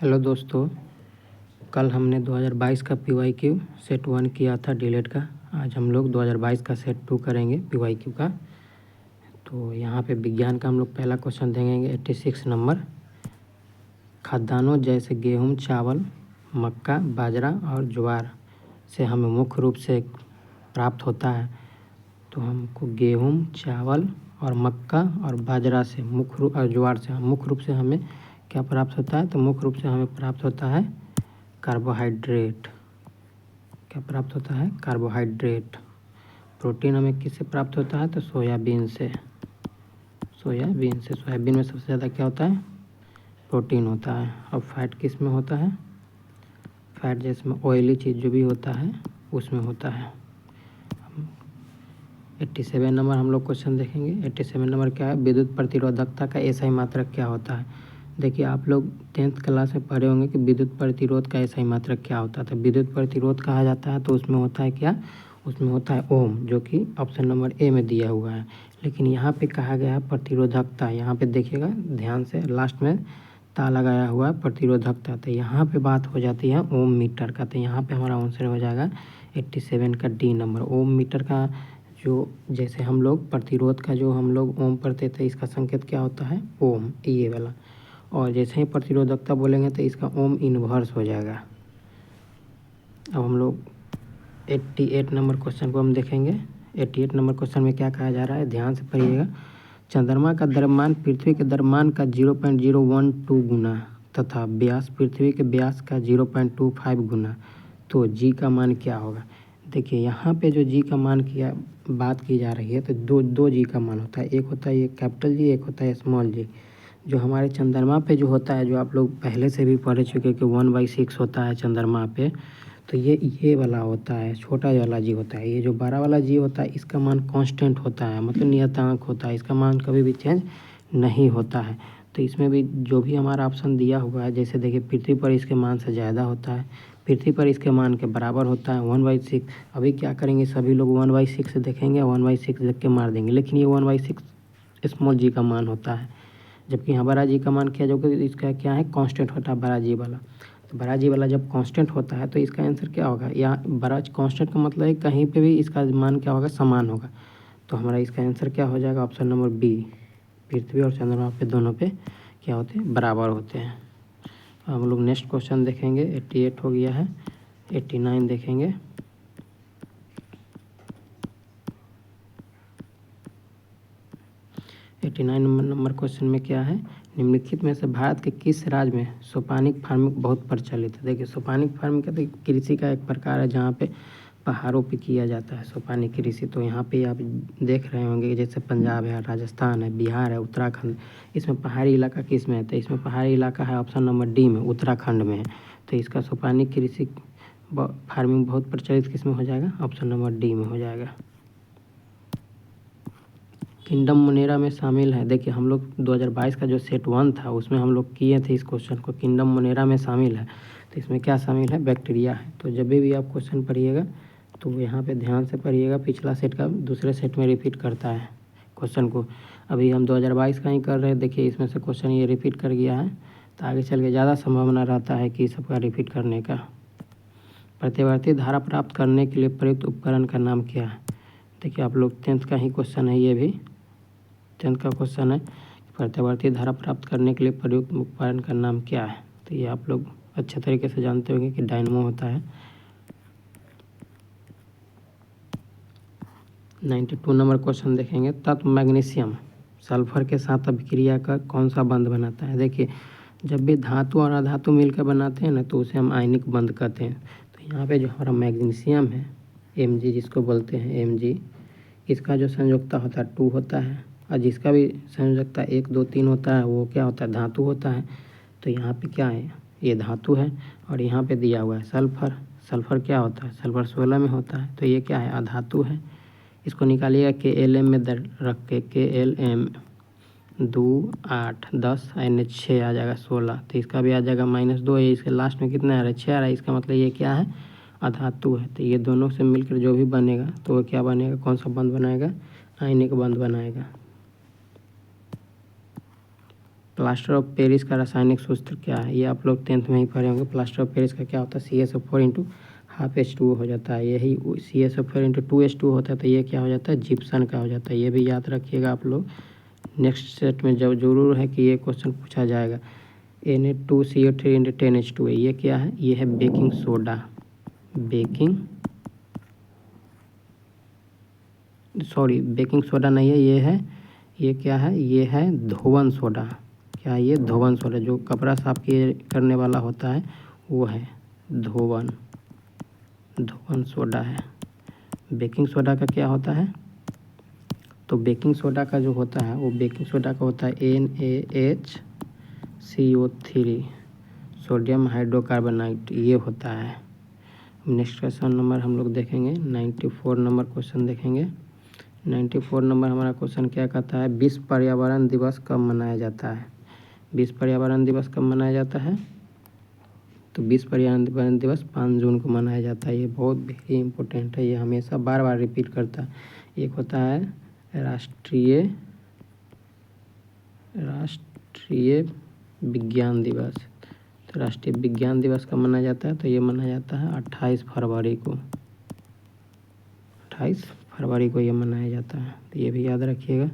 Hello दोस्तों, कल हमने 2022 का PYQ सेट 1 किया था डिलेट का। आज हम लोग 2022 का सेट 2 करेंगे PYQ का। तो यहाँ पे विज्ञान का हम लोग पहला क्वेश्चन देंगे 86 नंबर। खाद्यान्नों जैसे गेहूँ, चावल, मक्का, बाजरा और ज्वार से हमें मुख्य रूप से प्राप्त होता है। तो हमको गेहूँ, चावल और मक्का और बाजरा से और ज्वार से मुख्य रूप से हमें क्या प्राप्त होता है? तो मुख्य रूप से हमें प्राप्त होता है कार्बोहाइड्रेट। क्या प्राप्त होता है? कार्बोहाइड्रेट। प्रोटीन हमें किससे प्राप्त होता है? तो सोयाबीन से। सोयाबीन में सबसे ज़्यादा क्या होता है? प्रोटीन होता है। और फैट किस में होता है? फैट जिसमें ऑयली चीज़ जो भी होता है उसमें होता है। 87 नंबर हम लोग क्वेश्चन देखेंगे। 87 नंबर क्या है? विद्युत प्रतिरोधकता का एसआई मात्रक क्या होता है? देखिए, आप लोग 10th क्लास में पढ़े होंगे कि विद्युत प्रतिरोध का एसआई मात्रक क्या होता है। तो विद्युत प्रतिरोध कहा जाता है तो उसमें होता है क्या? उसमें होता है ओम, जो कि ऑप्शन नंबर ए में दिया हुआ है। लेकिन यहाँ पे कहा गया है प्रतिरोधकता। यहाँ पे देखिएगा ध्यान से, लास्ट में ता लगाया हुआ है प्रतिरोधकता। तो यहाँ पे बात हो जाती है ओम मीटर का। तो यहाँ पे हमारा आंसर हो जाएगा 87 का डी नंबर। ओम मीटर का जो, जैसे हम लोग प्रतिरोध का जो हम लोग ओम पढ़ते थे, इसका संकेत क्या होता है? ओम, ये वाला। और जैसे ही प्रतिरोधकता बोलेंगे तो इसका ओम इन्वर्स हो जाएगा। अब हम लोग 88 नंबर क्वेश्चन को हम देखेंगे। 88 नंबर क्वेश्चन में क्या कहा जा रहा है? ध्यान से पढ़िएगा। चंद्रमा का द्रव्यमान पृथ्वी के द्रव्यमान का 0.012 गुना तथा व्यास पृथ्वी के व्यास का 0.25 गुना, तो जी का मान क्या होगा? देखिए, यहाँ पे जो जी का मान की बात की जा रही है तो दो जी का मान होता है। एक होता है ये कैपिटल जी, एक होता है स्मॉल जी। जो हमारे चंद्रमा पे जो होता है, जो आप लोग पहले से भी पढ़ चुके कि 1/6 होता है चंद्रमा पे, तो ये वाला होता है, छोटा वाला जी होता है। ये जो बड़ा वाला जी होता है इसका मान कांस्टेंट होता है, मतलब नियतांक होता है। इसका मान कभी भी चेंज नहीं होता है। तो इसमें भी जो भी हमारा ऑप्शन दिया हुआ है, जैसे देखिए पृथ्वी पर इसके मान से ज़्यादा होता है, पृथ्वी पर इसके मान के बराबर होता है 1/6। अभी क्या करेंगे, सभी लोग 1/6 देखेंगे, 1/6 देख के मार देंगे। लेकिन ये 1/6 स्मॉल जी का मान होता है, जबकि यहाँ बड़ा जी का मान क्या, जो कि इसका क्या है? कांस्टेंट होता है बड़ा जी वाला। तो बड़ा जी वाला जब कांस्टेंट होता है तो इसका आंसर क्या होगा? या बड़ा कांस्टेंट का मतलब है कहीं पे भी इसका मान क्या होगा? समान होगा। तो हमारा इसका आंसर क्या हो जाएगा? Option number B. पृथ्वी और चंद्रमा पे दोनों पे क्या होते हैं? बराबर होते हैं। हम लोग नेक्स्ट क्वेश्चन देखेंगे। 88 हो गया है, 89 देखेंगे। नंबर क्वेश्चन में क्या है? निम्नलिखित में से भारत के किस राज्य में सोपानिक फार्मिंग बहुत प्रचलित है? देखिए, सोपानिक फार्मिंग का तो कृषि का एक प्रकार है जहाँ पे पहाड़ों पे किया जाता है सोपानिक कृषि। तो यहाँ पे आप देख रहे होंगे कि जैसे पंजाब है, राजस्थान है, बिहार है, उत्तराखंड। इसमें पहाड़ी इलाका किस में है? तो इसमें पहाड़ी इलाका है ऑप्शन नंबर डी में, उत्तराखंड में है। तो इसका सोपानिक कृषि फार्मिंग बहुत प्रचलित किस में हो जाएगा? ऑप्शन नंबर डी में हो जाएगा। किंगडम मोनेरा में शामिल है। देखिए, हम लोग 2022 का जो सेट 1 था उसमें हम लोग किए थे इस क्वेश्चन को। किंगडम मोनेरा में शामिल है, तो इसमें क्या शामिल है? बैक्टीरिया है। तो जब भी आप क्वेश्चन पढ़िएगा तो यहाँ पे ध्यान से पढ़िएगा, पिछला सेट का दूसरे सेट में रिपीट करता है क्वेश्चन को। अभी हम 2022 का ही कर रहे हैं। देखिए, इसमें से क्वेश्चन ये रिपीट कर गया है, तो आगे चल के ज़्यादा संभावना रहता है कि सबका रिपीट करने का। प्रतिवर्ती धारा प्राप्त करने के लिए प्रयुक्त उपकरण का नाम क्या है? देखिए, आप लोग 10th का ही क्वेश्चन है, ये भी 10th का क्वेश्चन है। प्रतिवर्ती धारा प्राप्त करने के लिए प्रयुक्त उपकरण का नाम क्या है? तो ये आप लोग अच्छे तरीके से जानते होंगे कि डायनमो होता है। 92 नंबर क्वेश्चन देखेंगे। तत्व मैग्नीशियम सल्फर के साथ अभिक्रिया का कौन सा बंध बनाता है? देखिए, जब भी धातु और अधातु मिलकर बनाते हैं ना, तो उसे हम आयनिक बंध कहते हैं। तो यहाँ पे जो हमारा मैग्नीशियम है, Mg जिसको बोलते हैं Mg, इसका जो संयोजकता होता है 2 होता है, और जिसका भी संयोजकता 1, 2, 3 होता है वो क्या होता है? धातु होता है। तो यहाँ पे क्या है? ये धातु है। और यहाँ पे दिया हुआ है सल्फर। सल्फर क्या होता है? सल्फर 16 में होता है। तो ये क्या है? अधातु है। इसको निकालिएगा KLm में रख के, KLm 2, 8, 10 NH6 आ जाएगा 16। तो इसका भी आ जाएगा -2। ये इसके लास्ट में कितना आ रहा है? 6 आ रहा है। इसका मतलब ये क्या है? अधातु है। तो ये दोनों से मिलकर जो भी बनेगा तो वो क्या बनेगा? कौन सा बंध बनाएगा? आयनिक बंध बनाएगा। प्लास्टर ऑफ पेरिस का रासायनिक सूत्र क्या है? ये आप लोग 10th में ही पढ़े होंगे। प्लास्टर ऑफ पेरिस का क्या होता है? CaSO4 इंटू हाफ H2O हो जाता है। यही CaSO4 इंटू 2H2O होता है, तो ये क्या हो जाता है? जिप्सन का हो जाता है। ये भी याद रखिएगा आप लोग, नेक्स्ट सेट में जब जरूर है कि ये क्वेश्चन पूछा जाएगा। Na2CO3 इंटू 10H2O, ये क्या है? ये है बेकिंग सोडा। बेकिंग सोडा नहीं है, ये क्या है? ये है धोवन सोडा। क्या है ये? धोवन सोडा। जो कपड़ा साफ करने वाला होता है वो है धोवन सोडा है। बेकिंग सोडा का क्या होता है? तो बेकिंग सोडा का जो होता है वो बेकिंग सोडा का होता है NaHCO3 सोडियम हाइड्रोकार्बोनेट, ये होता है। नेक्स्ट क्वेश्चन नंबर हम लोग देखेंगे 94 नंबर क्वेश्चन देखेंगे। 94 नंबर हमारा क्वेश्चन क्या कहता है? विश्व पर्यावरण दिवस कब मनाया जाता है? विश्व पर्यावरण दिवस कब मनाया जाता है? तो विश्व पर्यावरण दिवस 5 जून को मनाया जाता है। ये बहुत वेरी इंपॉर्टेंट है, ये हमेशा बार बार रिपीट करता है। एक होता है राष्ट्रीय विज्ञान दिवस। तो राष्ट्रीय विज्ञान दिवस कब मनाया जाता है? तो ये मनाया जाता है 28 फरवरी को। 28 फरवरी को ये मनाया जाता है, तो ये भी याद रखिएगा।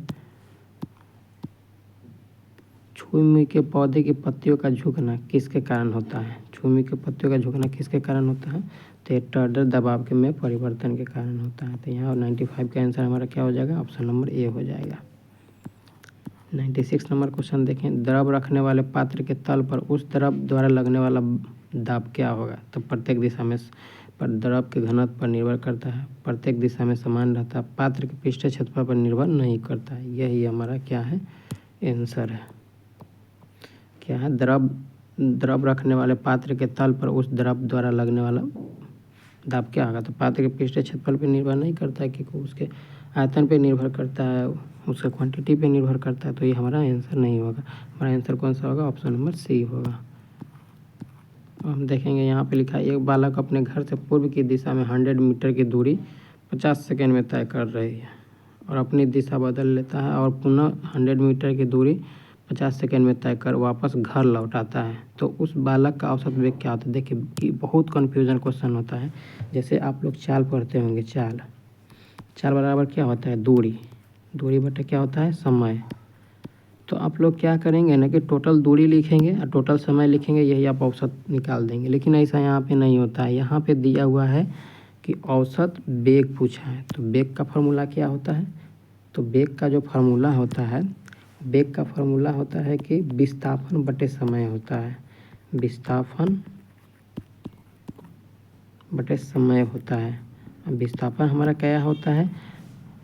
छुई के पौधे की पत्तियों का झुकना किसके कारण होता है? छुई के पत्तियों का झुकना किसके कारण होता है? तो ये टर्डर दबाव के में परिवर्तन के कारण होता है। तो यहाँ 95 का आंसर हमारा क्या हो जाएगा? ऑप्शन नंबर ए हो जाएगा। 96 नंबर क्वेश्चन देखें। द्रव रखने वाले पात्र के तल पर उस द्रव द्वारा लगने वाला दाब क्या होगा? तो प्रत्येक दिशा में पर द्रव के घनत्व पर निर्भर करता है, प्रत्येक दिशा में समान रहता है, पात्र के पृष्ठीय क्षेत्रफल पर निर्भर नहीं करता है। यही हमारा क्या है? आंसर है। क्या है? द्रव रखने वाले पात्र के तल पर उस द्रव द्वारा लगने वाला दाब क्या होगा? तो पात्र के पृष्ठीय क्षेत्रफल पर निर्भर नहीं करता है, क्योंकि उसके आयतन पे निर्भर करता है, उसके क्वांटिटी पे निर्भर करता है। तो ये हमारा आंसर नहीं होगा। हमारा आंसर कौन सा होगा? ऑप्शन नंबर सी होगा। हम देखेंगे यहाँ पे लिखा है एक बालक अपने घर से पूर्व की दिशा में 100 मीटर की दूरी 50 सेकेंड में तय कर रही है और अपनी दिशा बदल लेता है और पुनः 100 मीटर की दूरी 50 सेकेंड में तय कर वापस घर लौट आता है, तो उस बालक का औसत वेग क्या होता है? देखिए कि बहुत कन्फ्यूजन क्वेश्चन होता है। जैसे आप लोग चाल पढ़ते होंगे, चाल बराबर क्या होता है? दूरी बटा क्या होता है? समय। तो आप लोग क्या करेंगे ना कि टोटल दूरी लिखेंगे और टोटल समय लिखेंगे, यही आप औसत निकाल देंगे। लेकिन ऐसा यहाँ पे नहीं होता है। यहाँ पे दिया हुआ है कि औसत वेग पूछा है, तो वेग का फार्मूला क्या होता है? तो वेग का जो फार्मूला होता है कि विस्थापन बटे समय होता है। विस्थापन बटे समय होता है। अब विस्थापन हमारा क्या होता है?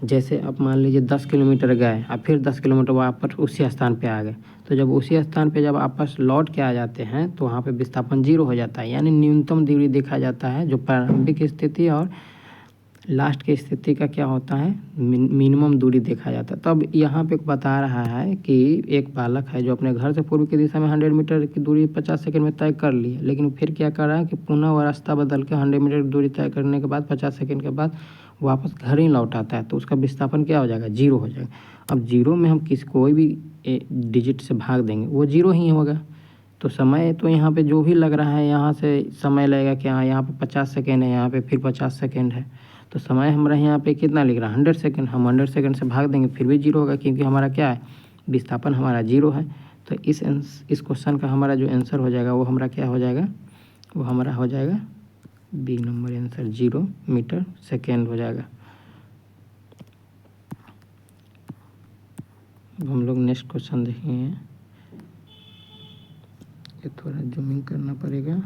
जैसे आप मान लीजिए 10 किलोमीटर गए और फिर 10 किलोमीटर वापस उसी स्थान पे आ गए, तो जब उसी स्थान पे जब वापस लौट के आ जाते हैं तो वहाँ पे विस्थापन 0 हो जाता है, यानी न्यूनतम दूरी देखा जाता है। जो प्रारंभिक स्थिति और लास्ट की स्थिति का क्या होता है? मिनिमम दूरी देखा जाता है। तब यहाँ पे बता रहा है कि एक बालक है जो अपने घर से पूर्व की दिशा में 100 मीटर की दूरी 50 सेकंड में तय कर ली है, लेकिन फिर क्या कर रहा है कि पुनः वह रास्ता बदल के 100 मीटर की दूरी तय करने के बाद 50 सेकंड के बाद वापस घर ही लौट आता है, तो उसका विस्थापन क्या हो जाएगा? 0 हो जाएगा। अब 0 में हम कोई भी डिजिट से भाग देंगे वो 0 ही होगा। तो समय तो यहाँ पे जो भी लग रहा है, यहाँ से समय लगेगा कि हाँ यहाँ पे 50 सेकेंड है, यहाँ पे फिर 50 सेकेंड है, तो समय हमारा यहाँ पे कितना लिख रहा है? 100 सेकेंड। हम 100 सेकेंड से भाग देंगे फिर भी 0 होगा, क्योंकि हमारा क्या है? विस्थापन हमारा 0 है। तो इस क्वेश्चन का हमारा जो आंसर हो जाएगा वो हमारा क्या हो जाएगा? वो हमारा हो जाएगा B number answer, 0 meter second हो जाएगा। अब हम लोग नेक्स्ट क्वेश्चन देखेंगे। ये थोड़ा जूमिंग करना पड़ेगा।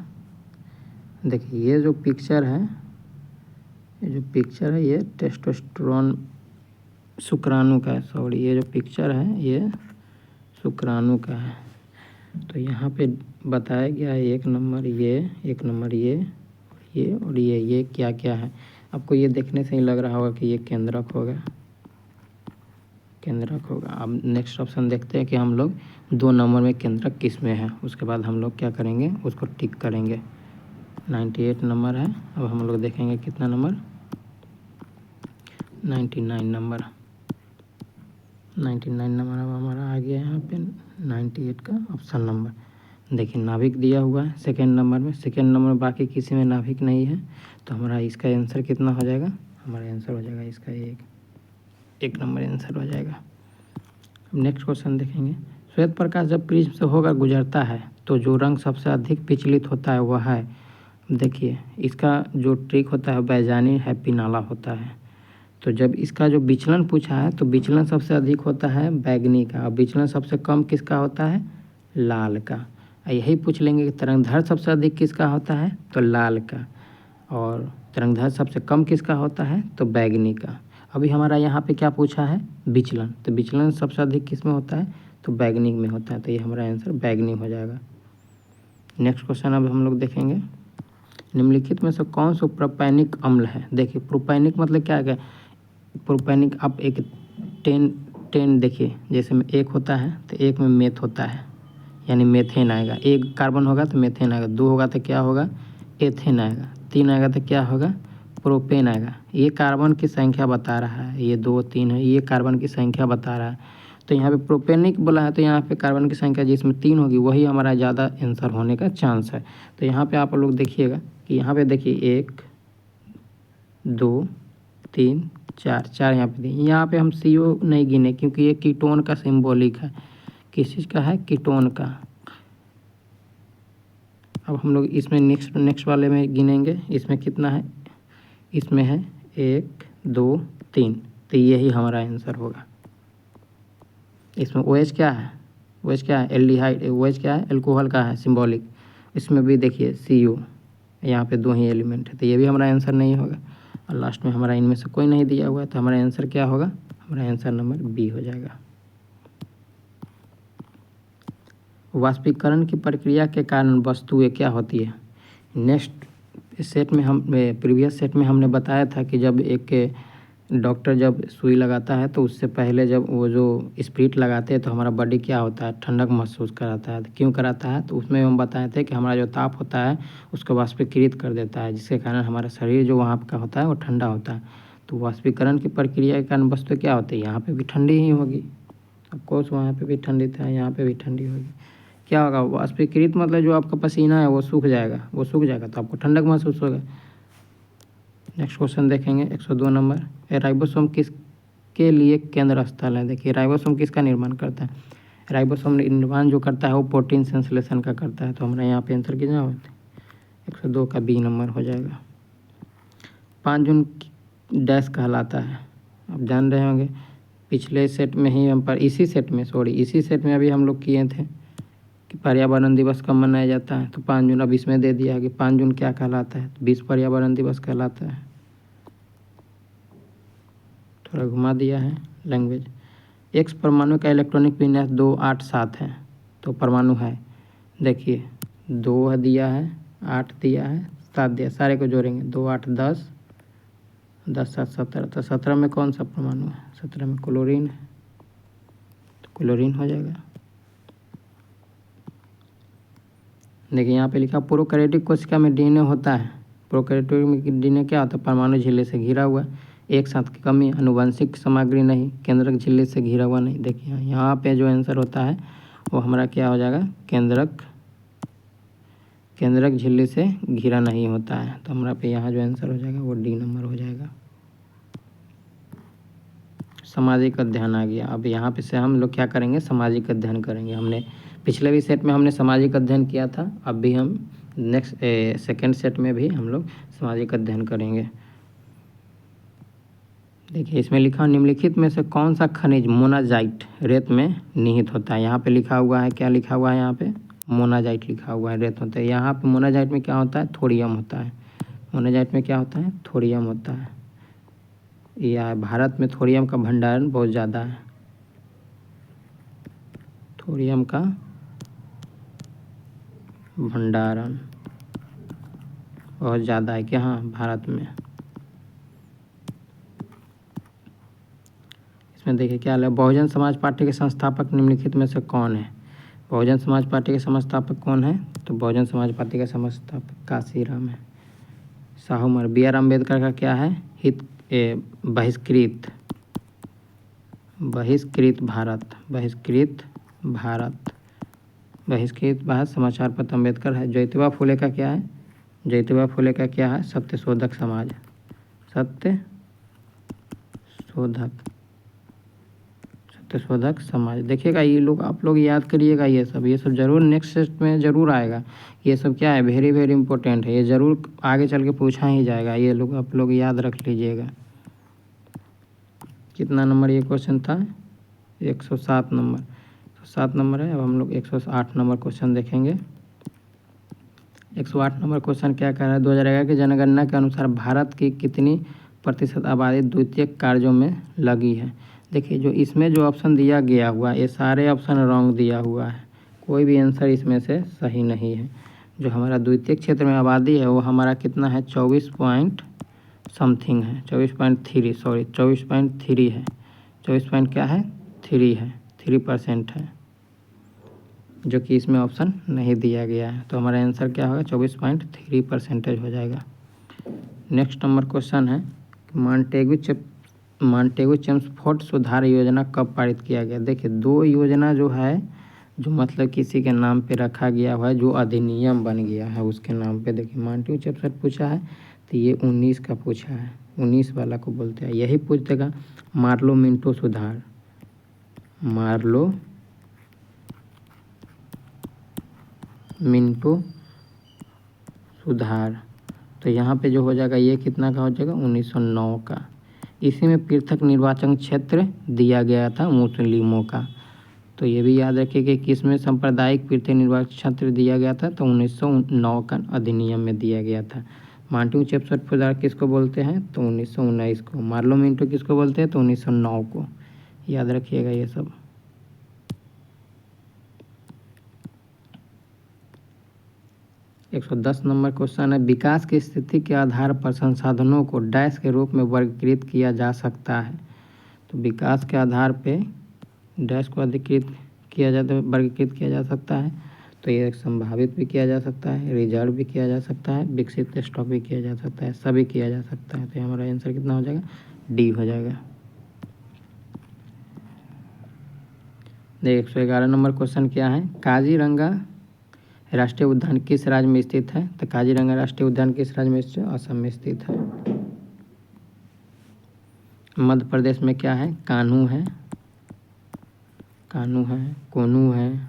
देखिए ये जो पिक्चर है, ये टेस्टोस्टेरोन शुक्राणु का है। सॉरी, ये जो पिक्चर है ये शुक्राणु का है। तो यहाँ पे बताया गया है 1 नंबर ये, 1 नंबर ये और ये क्या क्या है? आपको ये देखने से ही लग रहा होगा कि ये केंद्रक होगा। अब नेक्स्ट ऑप्शन देखते हैं कि हम लोग 2 नंबर में केंद्रक किस में है। उसके बाद हम लोग क्या करेंगे? उसको टिक करेंगे। 98 नंबर है। अब हम लोग देखेंगे कितना नंबर? 99 नंबर। 99 नंबर अब हमारा आ गया यहाँ पे 98 का ऑप्शन नंबर। देखिए नाभिक दिया हुआ है सेकेंड नंबर में, सेकेंड नंबर में बाकी किसी में नाभिक नहीं है, तो हमारा इसका आंसर कितना हो जाएगा, हमारा आंसर हो जाएगा इसका एक नंबर आंसर हो जाएगा। नेक्स्ट क्वेश्चन देखेंगे, श्वेत प्रकाश जब प्रिज्म से होकर गुजरता है तो जो रंग सबसे अधिक विचलित होता है वह है, देखिए इसका जो ट्रिक होता है बैजानी है पिनाला होता है। तो जब इसका जो विचलन पूछा है तो विचलन सबसे अधिक होता है बैगनी का और विचलन सबसे कम किसका होता है, लाल का। यही पूछ लेंगे कि तरंगधर सबसे अधिक किसका होता है, तो लाल का, और तरंगधर सबसे कम किसका होता है, तो बैगनी का। अभी हमारा यहाँ पे क्या पूछा है, विचलन, तो विचलन सबसे अधिक किस में होता है, तो बैगनी में होता है, तो ये हमारा आंसर बैगनी हो जाएगा। नेक्स्ट क्वेश्चन अब हम लोग देखेंगे, निम्नलिखित में से कौन सा प्रोपैनिक अम्ल है। देखिए प्रोपैनिक मतलब क्या है, प्रोपैनिक आप एक 10 देखिए, जैसे में एक होता है तो एक में मेथ होता है यानी मेथेन आएगा, एक कार्बन होगा तो मेथेन आएगा, 2 होगा तो क्या होगा, एथेन आएगा, 3 आएगा तो क्या होगा, प्रोपेन आएगा। ये कार्बन की संख्या बता रहा है, ये 2 3 है, ये कार्बन की संख्या बता रहा है। तो यहाँ पे प्रोपेनिक बोला है तो यहाँ पे कार्बन की संख्या जिसमें 3 होगी वही हमारा ज़्यादा आंसर होने का चांस है। तो यहाँ पे आप लोग देखिएगा कि यहाँ पे देखिए 1 2 3 4 यहाँ पे दिए, यहाँ पे हम CO नहीं गिने क्योंकि ये कीटोन का सिंबॉलिक है। किस चीज़ का है, कीटोन का। अब हम लोग इसमें नेक्स्ट वाले में गिनेंगे, इसमें कितना है, इसमें है 1 2 3, तो यही हमारा आंसर होगा। इसमें OH क्या है, OH क्या है, एल्डिहाइड, OH क्या है, एल्कोहल का है सिंबॉलिक। इसमें भी देखिए CO, यहाँ पे 2 ही एलिमेंट है, तो ये भी हमारा आंसर नहीं होगा। और लास्ट में हमारा इनमें से कोई नहीं दिया हुआ है, तो हमारा आंसर क्या होगा, हमारा आंसर नंबर बी हो जाएगा। वाष्पीकरण की प्रक्रिया के कारण वस्तुएं क्या होती है। नेक्स्ट सेट में हम प्रीवियस सेट में हमने बताया था कि जब एक डॉक्टर जब सुई लगाता है तो उससे पहले जब वो जो स्प्रिट लगाते हैं तो हमारा बॉडी क्या होता है, ठंडक महसूस कराता है। क्यों कराता है, तो उसमें हम बताए थे कि हमारा जो ताप होता है उसको वाष्पीकृत कर देता है, जिसके कारण हमारा शरीर जो वहाँ का होता है वो ठंडा होता है। तो वाष्पीकरण की प्रक्रिया के कारण वस्तु क्या होती है, यहाँ पर भी ठंडी ही होगी, ऑफकोर्स वहाँ पर भी ठंडी था, यहाँ पर भी ठंडी होगी। क्या होगा, वाष्पीकृत मतलब जो आपका पसीना है वो सूख जाएगा, तो आपको ठंडक महसूस होगा। नेक्स्ट क्वेश्चन देखेंगे 102 नंबर, राइबोसोम किसके लिए केंद्र स्थल है। देखिए राइबोसोम किसका निर्माण करता है, राइबोसोम निर्माण जो करता है वो प्रोटीन संश्लेषण का करता है। तो हमारा यहाँ पे आंसर कितना होता है, 102 का बी नंबर हो जाएगा। 5 जून डैश कहलाता है, आप जान रहे होंगे, पिछले सेट में ही हम पर इसी सेट में अभी हम लोग किए थे कि पर्यावरण दिवस कब मनाया जाता है, तो 5 जून। अब इसमें दे दिया है कि 5 जून क्या कहलाता है, तो विश्व पर्यावरण दिवस कहलाता है। थोड़ा घुमा दिया है लैंग्वेज। X परमाणु का इलेक्ट्रॉनिक विन्यास 2 8 7 है, तो परमाणु है, देखिए 2 दिया है, 8 दिया है, 7 दिया, सारे को जोड़ेंगे 2 8 10 10 7 17, तो 17 में कौन सा परमाणु है, 17 में क्लोरीन है, तो क्लोरीन हो जाएगा। देखिए यहाँ पे लिखा प्रोकैरियोटिक कोशिका में DNA होता है, प्रोकैरियोटिक में DNA क्या होता है, परमाणु झिल्ली से घिरा हुआ, एक साथ की कमी, आनुवंशिक सामग्री नहीं, केंद्रक झिल्ली से घिरा हुआ नहीं। देखिए यहाँ पे जो आंसर होता है वो हमारा क्या हो जाएगा, केंद्रक झिल्ली से घिरा नहीं होता है, तो हमारा पे यहाँ जो आंसर हो जाएगा वो डी नंबर हो जाएगा। सामाजिक अध्ययन आ गया। अब यहाँ पे से हम लोग क्या करेंगे, सामाजिक अध्ययन करेंगे। हमने पिछले भी सेट में हमने सामाजिक अध्ययन किया था, अब भी हम नेक्स्ट सेकेंड सेट में भी हम लोग सामाजिक अध्ययन करेंगे। देखिए इसमें लिखा, निम्नलिखित में से कौन सा खनिज मोनाजाइट रेत में निहित होता है। यहाँ पे लिखा हुआ है, क्या लिखा हुआ है, यहाँ पे मोनाजाइट लिखा हुआ है, रेत होता है। यहाँ पे मोनाजाइट में क्या होता है, थोरियम होता है। मोनाजाइट में क्या होता है, थोरियम होता है। यह भारत में थोरियम का भंडारण बहुत ज़्यादा है, थोरियम का भंडारण बहुत ज़्यादा है, क्या, हाँ, भारत में। इसमें देखिए क्या है, बहुजन समाज पार्टी के संस्थापक निम्नलिखित में से कौन है। बहुजन समाज पार्टी के संस्थापक कौन है, तो बहुजन समाज पार्टी का संस्थापक काशीराम है। BR अम्बेडकर का क्या है, हित बहिष्कृत, बहिष्कृत भारत, बहिष्कृत भारत, बहिष्कृत भारत समाचार पत्र अम्बेडकर है। ज्योतिबा फुले का क्या है? ज्योतिबा फुले का क्या है? सत्यशोधक समाज, सत्यशोधक समाज। देखिएगा ये लोग, आप लोग याद करिएगा, ये सब जरूर नेक्स्ट टेस्ट में ज़रूर आएगा। ये सब क्या है, वेरी वेरी इंपॉर्टेंट है, ये ज़रूर आगे चल के पूछा ही जाएगा। ये लोग आप लोग याद रख लीजिएगा। कितना नंबर ये क्वेश्चन था? 107 नंबर, 7 नंबर है। अब हम लोग 108 नंबर क्वेश्चन देखेंगे। 108 नंबर क्वेश्चन क्या कह रहा है? 2011 की जनगणना के अनुसार भारत की कितनी प्रतिशत आबादी द्वितीयक कार्यों में लगी है? देखिए जो इसमें जो ऑप्शन दिया गया हुआ, ये सारे ऑप्शन रॉन्ग दिया हुआ है, कोई भी आंसर इसमें से सही नहीं है। जो हमारा द्वितीयक क्षेत्र में आबादी है वो हमारा कितना है? 24 पॉइंट समथिंग है, 24.3, सॉरी 24.3 है। 24 पॉइंट क्या है? 3 है, 3% है, जो कि इसमें ऑप्शन नहीं दिया गया है। तो हमारा आंसर क्या होगा? 24.3% हो जाएगा। नेक्स्ट नंबर क्वेश्चन है, मॉन्टेगू चेम्सफोर्ड सुधार योजना कब पारित किया गया? देखिए दो योजना जो है, जो मतलब किसी के नाम पे रखा गया हुआ है, जो अधिनियम बन गया है उसके नाम पे। देखिए मॉन्टेगू चेम्सफोर्ड पूछा है तो ये 19 का पूछा है, 19 वाला को बोलते हैं। यही पूछ देगा मार्लो मिंटो सुधार, मार्लो मिंटो सुधार। तो यहाँ पे जो हो जाएगा ये कितना का हो जाएगा? 1909 का। इसी में पृथक निर्वाचन क्षेत्र दिया गया था मुस्लिमों का। तो ये भी याद रखिए कि किसमें सांप्रदायिक पृथक निर्वाचन क्षेत्र दिया गया था? तो 1909 का अधिनियम में दिया गया था। मॉन्टेगू चेम्सफोर्ड सुधार किसको बोलते हैं? तो 1919 को। मार्लो मिंटो किसको बोलते हैं? तो 1909 को। याद रखिएगा ये सब। 110 नंबर क्वेश्चन है, विकास की स्थिति के आधार पर संसाधनों को डैश के रूप में वर्गीकृत किया जा सकता है। तो विकास के आधार पे डैश को वर्गीकृत किया जा सकता है। तो ये संभावित भी किया जा सकता है, रिजर्व भी किया जा सकता है, विकसित स्टॉक भी किया जा सकता है, सभी किया जा सकता है। तो हमारा आंसर कितना हो जाएगा? डी हो जाएगा। 111 नंबर क्वेश्चन क्या है? काजीरंगा राष्ट्रीय उद्यान किस राज्य में स्थित है? तो काजीरंगा राष्ट्रीय उद्यान किस राज्य में स्थित है? असम में स्थित है। मध्य प्रदेश में क्या है? कान्हू है, कान्हू है, कोनू है,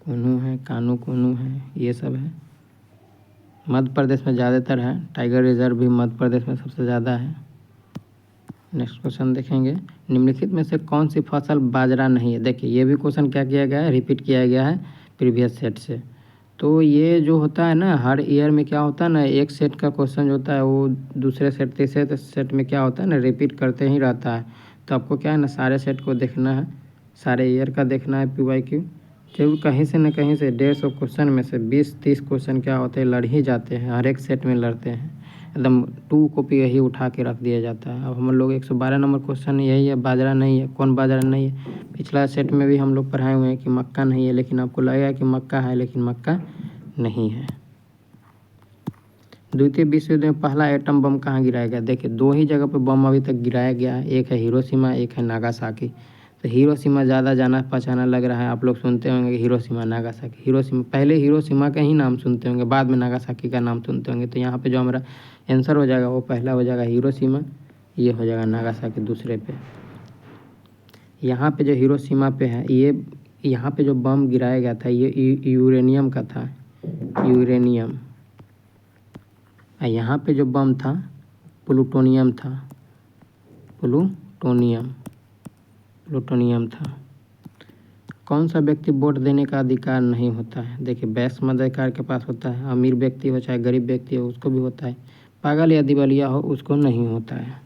कोनू है, कान्हू कोनू है, ये सब है। मध्य प्रदेश में ज़्यादातर है। टाइगर रिजर्व भी मध्य प्रदेश में सबसे ज़्यादा है। नेक्स्ट क्वेश्चन देखेंगे, निम्नलिखित में से कौन सी फसल बाजरा नहीं है? देखिए ये भी क्वेश्चन क्या किया गया है? रिपीट किया गया है प्रीवियस सेट से। तो ये जो होता है ना, हर ईयर में क्या होता है ना, एक सेट का क्वेश्चन जो होता है वो दूसरे सेट तीसरे सेट में क्या होता है ना, रिपीट करते ही रहता है। तो आपको क्या है ना, सारे सेट को देखना है, सारे ईयर का देखना है PYQ। जरूर कहीं से न कहीं से 150 क्वेश्चन में से 20-30 क्वेश्चन क्या होते हैं, लड़ ही जाते हैं, हर एक सेट में लड़ते हैं, एकदम 2 कॉपी यही उठा के रख दिया जाता है। अब हम लोग 112 नंबर क्वेश्चन यही है, बाजरा नहीं है। कौन बाजरा नहीं है? पिछला सेट में भी हम लोग पढ़ाए हुए हैं कि मक्का नहीं है, लेकिन आपको लगेगा कि मक्का है, लेकिन मक्का नहीं है। द्वितीय विश्व युद्ध में पहला एटम बम कहाँ गिराया गया? देखिए 2 ही जगह पे बम अभी तक गिराया गया है, एक है हिरोशिमा, एक है नागासाकी। तो हिरोशिमा ज़्यादा जाना पहचाना लग रहा है, आप लोग सुनते होंगे कि हिरोशिमा नागासाकी। हिरोशिमा, पहले हिरोशिमा का ही नाम सुनते होंगे, बाद में नागासाकी का नाम सुनते होंगे। तो यहाँ पे जो हमारा आंसर हो जाएगा वो पहला हो जाएगा हिरोशिमा, ये हो जाएगा नागासाकी दूसरे पे। यहाँ पे जो हिरोशिमा पे है, ये यहाँ पे जो बम गिराया गया था ये यूरेनियम का था, यूरेनियम। यहाँ पे जो बम था प्लूटोनियम था, प्लूटोनियम था। कौन सा व्यक्ति वोट देने का अधिकार नहीं होता है? देखिए वैश्य मताधिकार के पास होता है, अमीर व्यक्ति हो चाहे गरीब व्यक्ति हो उसको भी होता है, पागल या दिवालिया हो उसको नहीं होता है,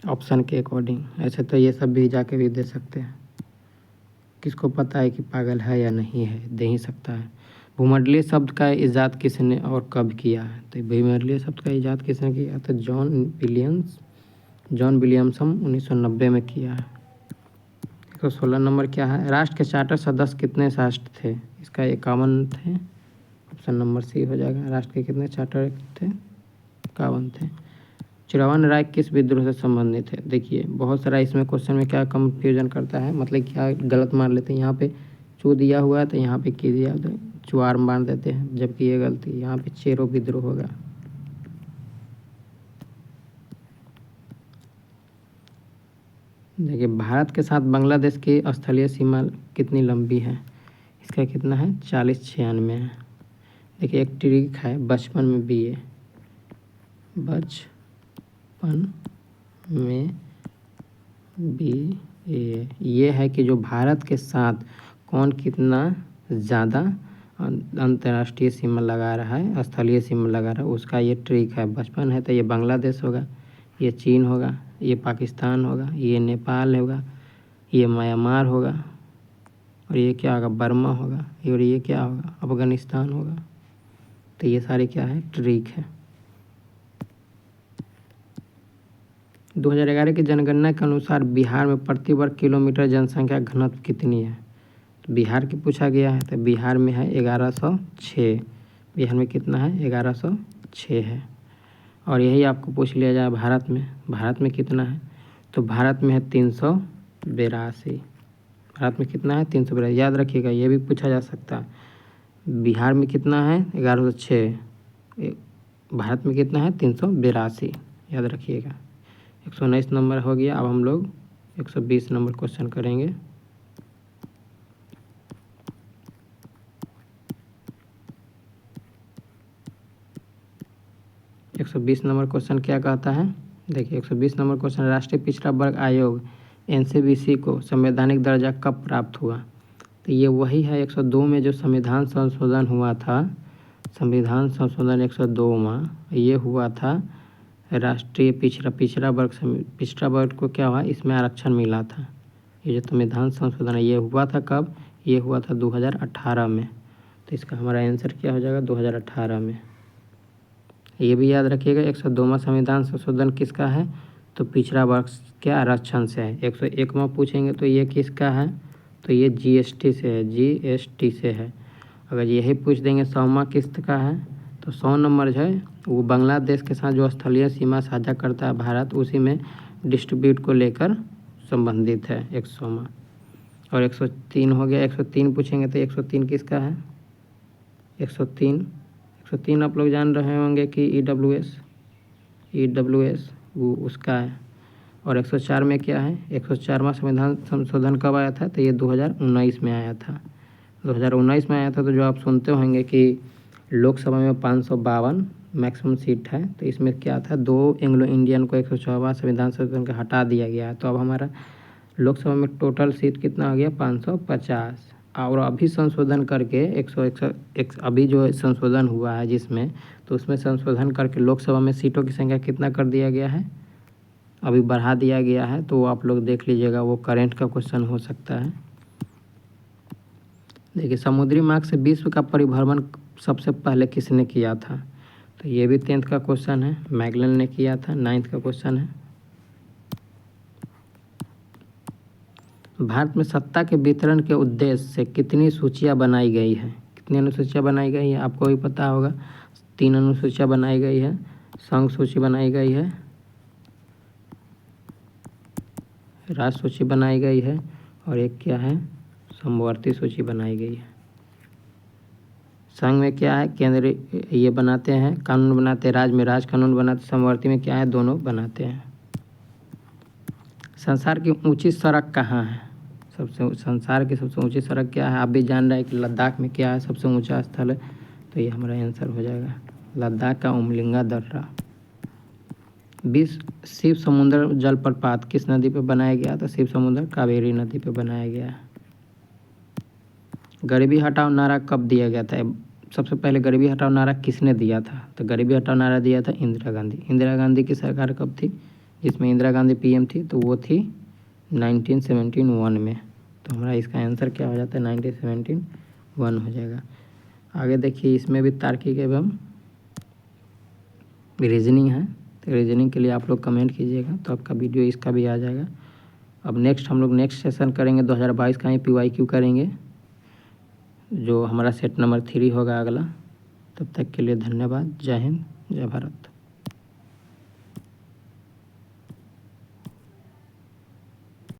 ऑप्शन के अकॉर्डिंग। ऐसे तो ये सब भी जाके भी दे सकते हैं, किसको पता है कि पागल है या नहीं है, दे ही सकता है। भूमंडलीय शब्द का इजाद किसने और कब किया है? तो भूमंडलीय शब्द का इजाद किसने किया? तो जॉन विलियमसन 1990 में किया है। 116 नंबर क्या है? राष्ट्र के चार्टर सदस्य कितने राष्ट्र थे? इसका 51 थे, ऑप्शन नंबर सी हो जाएगा। राष्ट्र के कितने चार्टर थे? 51 थे। चुरावन राय किस विद्रोह से संबंधित है? देखिए बहुत सारा इसमें क्वेश्चन में क्या कंफ्यूजन करता है, मतलब क्या गलत मान लेते हैं। यहाँ पे चू दिया हुआ है तो यहाँ पे की दिया तो चुआर मान देते हैं, जबकि ये गलती, यहाँ पे चेरो विद्रोह होगा। देखिए भारत के साथ बांग्लादेश की स्थलीय सीमा कितनी लंबी है? इसका कितना है? 4096 है। देखिए एक ट्रिक है बचपन में भी, ये है कि जो भारत के साथ कौन कितना ज़्यादा अंतर्राष्ट्रीय सीमा लगा रहा है, स्थलीय सीमा लगा रहा है, उसका ये ट्रिक है। बचपन है तो ये बांग्लादेश होगा, ये चीन होगा, ये पाकिस्तान होगा, ये नेपाल होगा, ये म्यांमार होगा, और ये क्या होगा? बर्मा होगा, और ये क्या होगा? अफगानिस्तान होगा। तो ये सारे क्या है? ट्रिक है। 2011 की जनगणना के अनुसार बिहार में प्रति वर्ग किलोमीटर जनसंख्या घनत्व कितनी है? तो बिहार की पूछा गया है, तो बिहार में है 1106। बिहार में कितना है? 1106 है। और यही आपको पूछ लिया जाए भारत में कितना है? तो भारत में है 382। भारत में कितना है? 382। याद रखिएगा, ये भी पूछा जा सकता है। बिहार में कितना है? 1106। भारत में कितना है? 382। याद रखिएगा। 119 नंबर हो गया। अब हम लोग 120 नंबर क्वेश्चन करेंगे। एक 120 नंबर क्वेश्चन क्या कहता है? देखिए 120 नंबर क्वेश्चन, राष्ट्रीय पिछड़ा वर्ग आयोग NCBC को संवैधानिक दर्जा कब प्राप्त हुआ? तो ये वही है 102 में जो संविधान संशोधन हुआ था। संविधान संशोधन 102 में ये हुआ था। राष्ट्रीय पिछड़ा वर्ग को क्या हुआ? इसमें आरक्षण मिला था। ये जो संविधान संशोधन है ये हुआ था कब? ये हुआ था 2018 में। तो इसका हमारा आंसर क्या हो जाएगा? 2018 में। ये भी याद रखिएगा 102वां संविधान संशोधन किसका है? तो पिछड़ा वर्ग के आरक्षण से है। 101वां पूछेंगे तो ये किसका है? तो ये GST से है, GST से है। अगर यही पूछ देंगे 100वां किस्त का है, तो 100 नंबर जो है वो बांग्लादेश के साथ जो स्थलीय सीमा साझा करता है भारत, उसी में डिस्ट्रीब्यूट को लेकर संबंधित है 100वां। और 103 हो गया। 103 पूछेंगे तो 103 किसका है? 103 आप लोग जान रहे होंगे कि EWS वो उसका है। और 104 में क्या है? 104वां संविधान संशोधन कब आया था? तो ये 2019 में आया था। 2019 में आया था। तो जो आप सुनते होंगे कि लोकसभा में 552 मैक्सिमम सीट है, तो इसमें क्या था? 2 एंग्लो इंडियन को 104वां संविधान संशोधन का हटा दिया गया है। तो अब हमारा लोकसभा में टोटल सीट कितना हो गया? 550। और अभी संशोधन करके 101 अभी जो संशोधन हुआ है जिसमें, तो उसमें संशोधन करके लोकसभा में सीटों की संख्या कितना कर दिया गया है? अभी बढ़ा दिया गया है। तो आप लोग देख लीजिएगा, वो करेंट का क्वेश्चन हो सकता है। देखिए समुद्री मार्ग से विश्व का परिभ्रमण सबसे पहले किसने किया था? तो ये भी 10th का क्वेश्चन है, मैगलन ने किया था। 9th का क्वेश्चन है। भारत में सत्ता के वितरण के उद्देश्य से कितनी सूचियां बनाई गई है? कितनी अनुसूचियां बनाई गई है? आपको भी पता होगा। 3 अनुसूचियां बनाई गई है। संघ सूची बनाई गई है, राष्ट्र सूची बनाई गई है, और एक क्या है? समवर्ती सूची बनाई गई है। संघ में क्या है? केंद्र ये बनाते हैं, कानून बनाते हैं। राज्य में राज कानून बनाते। समवर्ती में क्या है? दोनों बनाते हैं। संसार की ऊंची सड़क कहाँ है? संसार की सबसे ऊंची सड़क क्या है? आप भी जान रहे हैं कि लद्दाख में क्या है सबसे ऊंचा स्थल है। तो ये हमारा आंसर हो जाएगा लद्दाख का उमलिंगा दर्रा। शिव समुद्र जलप्रपात किस नदी पे बनाया गया? तो शिव समुद्र कावेरी नदी पे बनाया गया। गरीबी हटाओ नारा कब दिया गया था? सबसे पहले गरीबी हटाओ नारा किसने दिया था? तो गरीबी हटाओ नारा दिया था इंदिरा गांधी। इंदिरा गांधी की सरकार कब थी? जिसमें इंदिरा गांधी PM थी, तो वो थी 1971 में। तो हमारा इसका आंसर क्या हो जाता है? 1971 हो जाएगा। आगे देखिए, इसमें भी तार्किक एवं रीजनिंग है। तो रीजनिंग के लिए आप लोग कमेंट कीजिएगा, तो आपका वीडियो इसका भी आ जाएगा। अब हम लोग नेक्स्ट सेशन करेंगे 2022 का ही PYQ करेंगे, जो हमारा सेट नंबर 3 होगा अगला। तब तक के लिए धन्यवाद। जय हिंद, जय भारत।